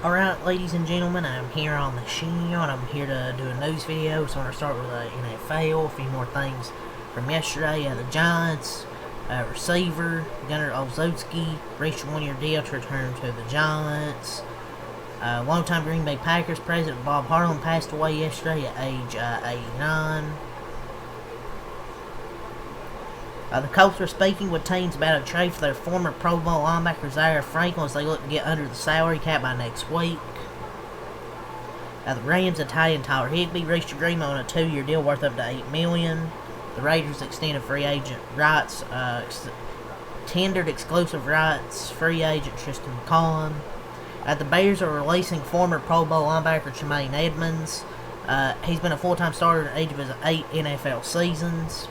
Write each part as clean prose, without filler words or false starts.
Alright, ladies and gentlemen, I'm here on the channel and I'm here to do a news video. So I'm going to start with the NFL, a few more things from yesterday. The Giants, receiver, Gunnar Olszewski, reached a one-year deal to return to the Giants. Longtime Green Bay Packers president Bob Harlan passed away yesterday at age 89. The Colts are speaking with teams about a trade for their former Pro Bowl linebacker Zaire Franklin as they look to get under the salary cap by next week. The Rams and tight end Tyler Higbee reached agreement on a 2-year deal worth up to $8 million. The Raiders extended free agent rights, tendered exclusive rights free agent Tristan McCollum. The Bears are releasing former Pro Bowl linebacker Tremaine Edmonds. He's been a full-time starter at each of his 8 NFL seasons,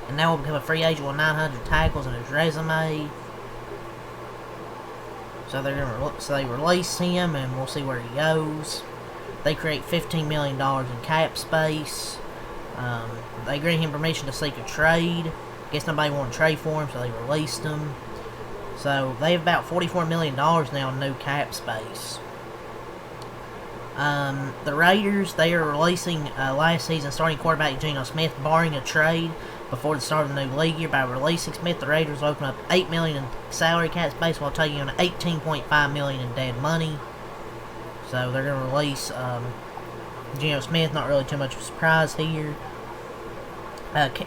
and now will become a free agent with 900 tackles in his resume. So they release him, and we'll see where he goes. They create $15 million in cap space. They grant him permission to seek a trade. Guess nobody wanted to trade for him, so they released him. So they have about $44 million now in new cap space. The Raiders, they are releasing last season starting quarterback Geno Smith, barring a trade before the start of the new league year. By releasing Smith, the Raiders will open up $8 million in salary cap space while taking on $18.5 million in dead money. So they're going to release Geno Smith. Not really too much of a surprise here.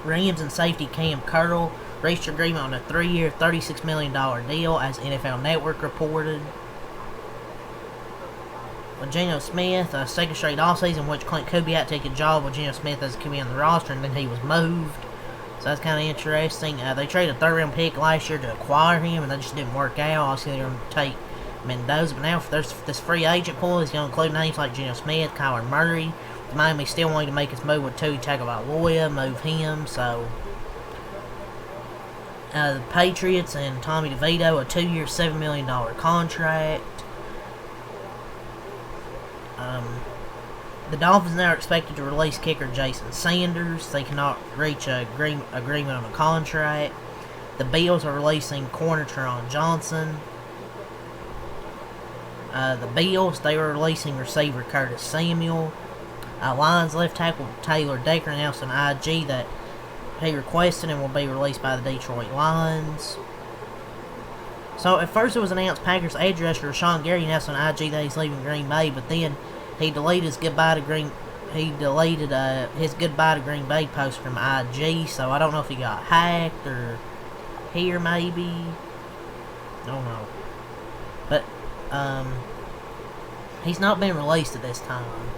Rams and safety Cam Curl reached agreement on a 3-year, $36 million deal, as NFL Network reported. With Geno Smith, second straight offseason in which Clint Kubiak took a job with Geno Smith as a QB on the roster, and then he was moved. So that's kind of interesting. They traded a 3rd-round pick last year to acquire him, and that just didn't work out. Obviously, they're going to take Mendoza, but now there's this free agent pool is going to include names like Geno Smith, Kyler Murray. The Miami still wanting to make his move with Tua Tagovailoa, move him. So the Patriots and Tommy DeVito, a 2-year, $7 million contract. The Dolphins now are expected to release kicker Jason Sanders. They cannot reach an agreement on a contract. The Bills are releasing corner Teron Johnson. The Bills, they are releasing receiver Curtis Samuel. Lions left tackle Taylor Decker announced on IG that he requested and will be released by the Detroit Lions. So at first it was announced Packers edge rusher Rashawn Gary announced on IG that he's leaving Green Bay, but then he deleted his goodbye to Green Bay post from IG. So I don't know if he got hacked or here maybe. I don't know. But he's not been released at this time.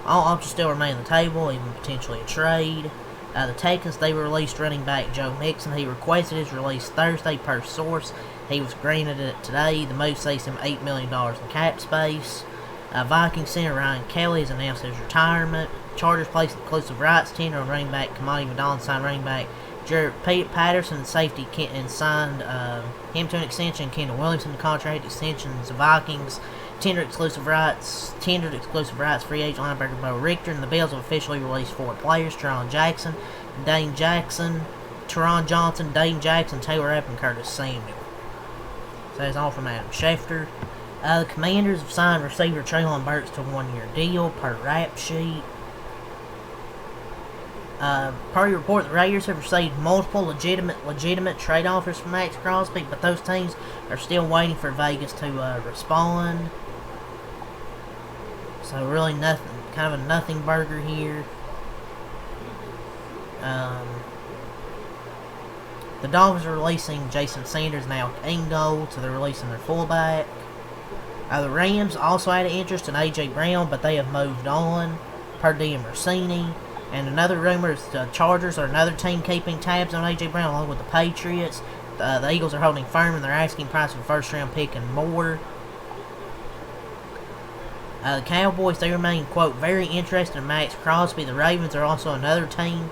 All options still remain on the table, even potentially a trade. The Texans, they released running back Joe Mixon. He requested his release Thursday per source. He was granted it today. The move saves him $8 million in cap space. Vikings center Ryan Kelly has announced his retirement. Chargers placed exclusive rights tender on running back Kamani Vidal, signed running back Jared Patterson, and safety and signed him to an extension. Kendall Williamson to contract extensions. The Vikings tendered exclusive rights. Free agent linebacker Bo Richter, and the Bills have officially released 4 players: Teron Johnson, Dane Jackson, Taylor Rapp, and Curtis Samuel. So that's all from Adam Schefter. The Commanders have signed receiver Treylon Burks to a 1-year deal per rap sheet. Per your report, the Raiders have received multiple legitimate trade offers from Max Crosby, but those teams are still waiting for Vegas to respond. So really nothing, kind of a nothing burger here. The Dolphins are releasing Jason Sanders and Alec Ingold, so they're releasing their fullback. The Rams also had an interest in A.J. Brown, but they have moved on, per Diem Rossini. And another rumor is the Chargers are another team keeping tabs on A.J. Brown, along with the Patriots. The Eagles are holding firm in their asking price for first-round pick and more. The Cowboys, they remain, quote, very interested in Max Crosby. The Ravens are also another team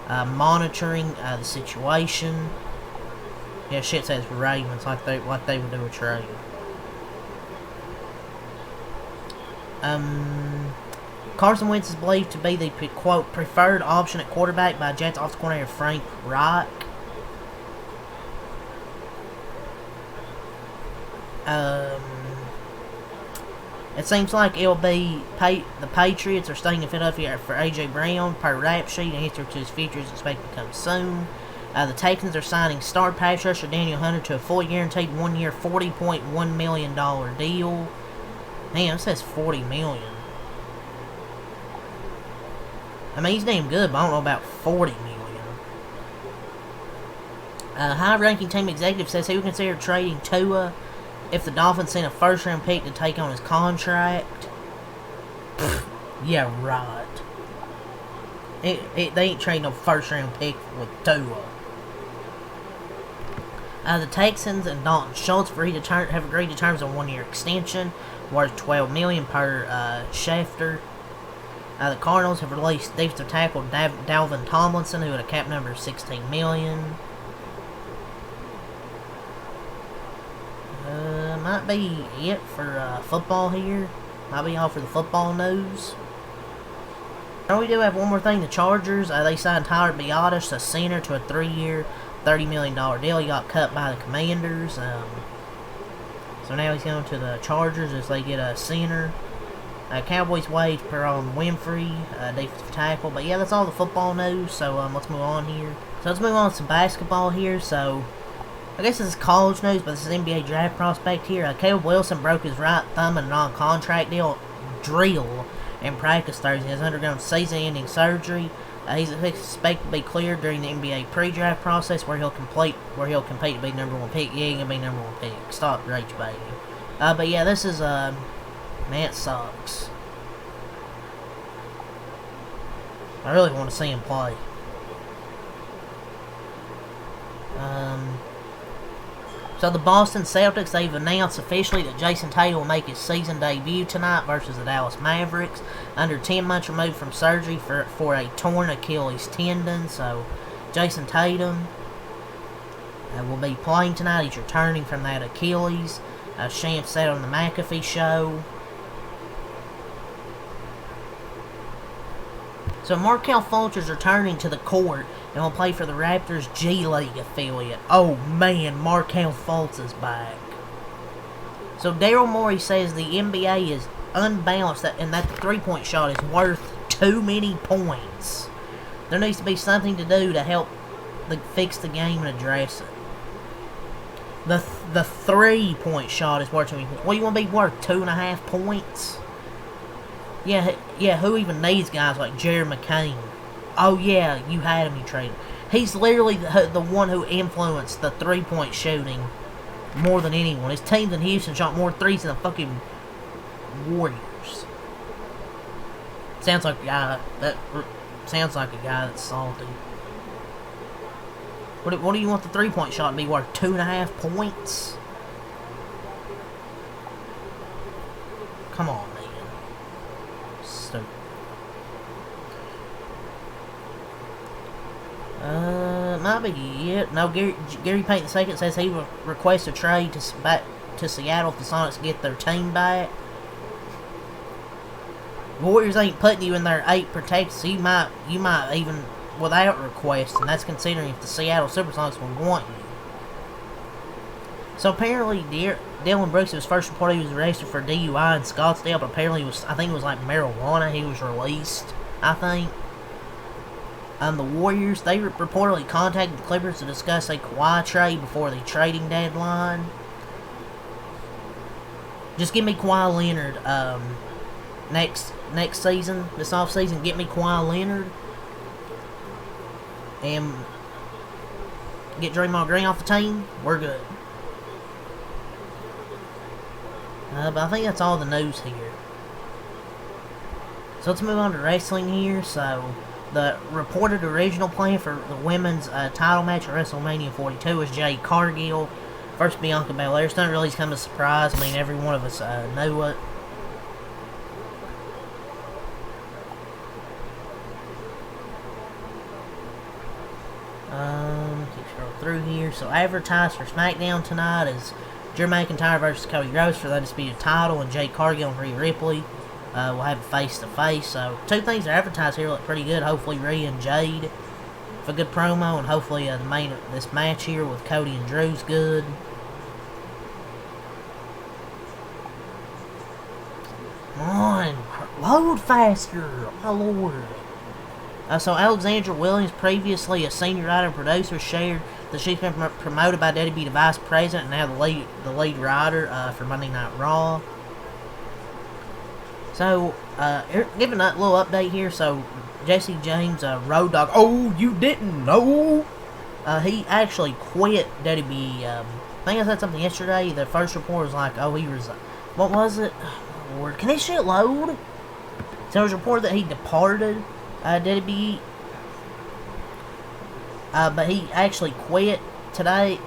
monitoring the situation. Yeah, shit says Ravens, like they would do a trade. Carson Wentz is believed to be the, quote, preferred option at quarterback by Jets offensive coordinator Frank Reich. It seems like it'll be the Patriots are staying in Philadelphia for A.J. Brown per rap sheet. An answer to his future is expected to come soon. The Texans are signing star pass rusher Daniel Hunter to a fully guaranteed 1-year, $40.1 million deal. Damn, it says $40 million. I mean, he's damn good, but I don't know about $40 million. High-ranking team executive says he would consider trading Tua if the Dolphins sent a first-round pick to take on his contract. Yeah, right. They ain't trading no first-round pick with Tua. The Texans and Dalton Schultz have agreed to terms on a 1-year extension worth $12 million per Schefter. The Cardinals have released defensive tackle Dalvin Tomlinson, who had a cap number of $16 million. Might be it for football here. Might be all for the football news. And we do have one more thing. The Chargers, they signed Tyler Biadasz, a center, to a 3-year, $30 million deal. He got cut by the Commanders. So now he's going to the Chargers as they get a center. Cowboys wage per on Winfrey, defensive tackle. But yeah, that's all the football news. So let's move on here. So let's move on to some basketball here. So I guess this is college news, but this is NBA draft prospect here. Caleb Wilson broke his right thumb in a non-contract drill in practice Thursday. He has undergone season-ending surgery. He's expected to be cleared during the NBA pre-draft process, where he'll compete to be number 1 pick. Yeah, he's gonna be number 1 pick. Stop rage baiting. But yeah, this is man, it sucks. I really want to see him play. So the Boston Celtics, they've announced officially that Jason Tatum will make his season debut tonight versus the Dallas Mavericks, under 10 months removed from surgery for a torn Achilles tendon. So Jason Tatum will be playing tonight. He's returning from that Achilles. Shams said on the McAfee show. So Markelle Fulcher's returning to the court and will play for the Raptors G League affiliate. Oh man, Markelle Fultz is back. So Daryl Morey says the NBA is unbalanced and that the three-point shot is worth too many points. There needs to be something to do to help fix the game and address it. The 3-point shot is worth too many points. What do you want to be worth? 2.5 points? Yeah, who even needs guys like Jared McCain? Oh yeah, you had him, you traded. He's literally the one who influenced the 3-point shooting more than anyone. His teams in Houston shot more threes than the fucking Warriors. Sounds like a guy that's salty. What do you want the 3-point shot to be worth? 2.5 points? Come on, man. Stupid. Might be it. No, Gary Payton II says he will request a trade back to Seattle if the Sonics get their team back. Warriors ain't putting you in their 8 protected, so you might even without request, and that's considering if the Seattle Supersonics would want you. So apparently, Dylan Brooks was first reported he was arrested for DUI in Scottsdale, but apparently I think it was like marijuana. He was released, I think. The Warriors, they reportedly contacted the Clippers to discuss a Kawhi trade before the trading deadline. Just give me Kawhi Leonard next season, this offseason. Get me Kawhi Leonard and get Draymond Green off the team. We're good. But I think that's all the news here. So let's move on to wrestling here. So the reported original plan for the women's title match at WrestleMania 42 was Jade Cargill versus Bianca Belair. It's not really come as a surprise. I mean, every one of us knew it. Keep scrolling through here. So advertised for SmackDown tonight is Drew McIntyre versus Cody Rhodes for the undisputed title, and Jade Cargill and Rhea Ripley will have a face-to-face. So two things that are advertised here look pretty good. Hopefully Rhea and Jade for a good promo, and hopefully this match here with Cody and Drew's good. Come on, load faster, my lord. So Alexandra Williams, previously a senior writer and producer, shared that she's been promoted by Daddy B to vice president and now the lead writer for Monday Night Raw. So, giving a little update here. So, Jesse James, Road Dogg. Oh, you didn't know? He actually quit Daddy B. I think I said something yesterday. The first report was like, oh, he resigned. What was it? Oh, Lord, can this shit load? So, there was a report that he departed Daddy B. But he actually quit today,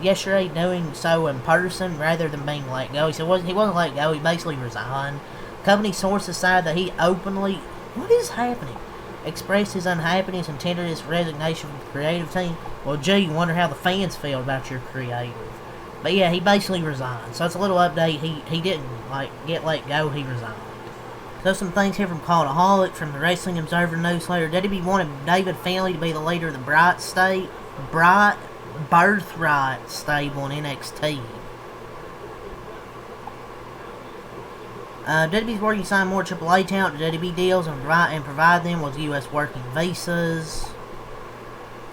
yesterday, doing so in person rather than being let go. He said he wasn't let go. He basically resigned. Company sources said that he openly, what is happening? Expressed his unhappiness and tendered his resignation from the creative team. Well, gee, wonder how the fans feel about your creative. But yeah, he basically resigned. So it's a little update. He didn't get let go. He resigned. So some things here from Cultaholic, from the Wrestling Observer newsletter. WWE wanted David Finlay to be the leader of the Birthright stable in NXT. WWE's working to sign more AAA talent to WWE deals and provide them with U.S. working visas.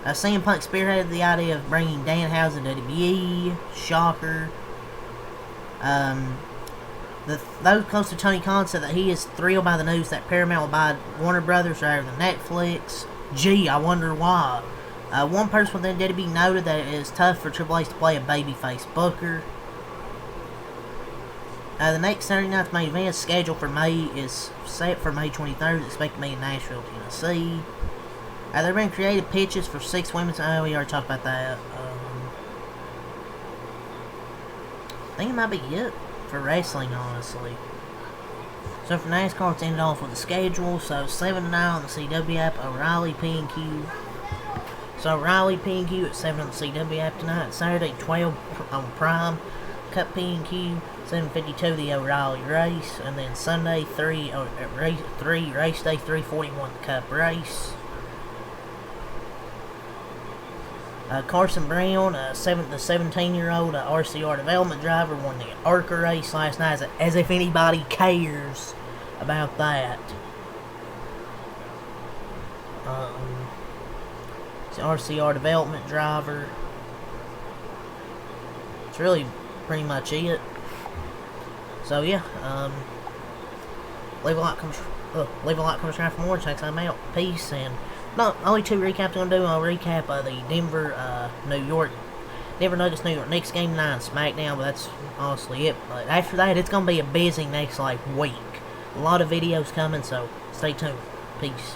CM Punk spearheaded the idea of bringing Danhausen to WWE. Shocker. Those close to Tony Khan said that he is thrilled by the news that Paramount will buy Warner Brothers rather than Netflix. Gee, I wonder why. One person within WWE noted that it is tough for Triple H to play a babyface booker. The next Saturday night's main event scheduled for May is set for May 23rd. It's expected to be in Nashville, Tennessee. There have been creative pitches for 6 women's. Oh, we already talked about that. I think it might be it for wrestling, honestly. So for NASCAR, let's end off with the schedule. So 7 to 9 on the CW app. O'Reilly, P&Q. So O'Reilly, P&Q at 7 on the CW app tonight. Saturday, 12 on Prime. Cup P&Q. 7:52 the O'Reilly race, and then Sunday race day 341 the Cup race. Carson Brown, the 17-year-old RCR development driver, won the ARCA race last night, as if anybody cares about that. It's an RCR development driver. It's really pretty much it. So yeah, leave a like, subscribe for more. Check them out. Peace, and not only 2 recaps I'm gonna do. I'll recap the Denver Nuggets New York Knicks game 9 SmackDown, but that's honestly it. But after that, it's gonna be a busy next week. A lot of videos coming, so stay tuned. Peace.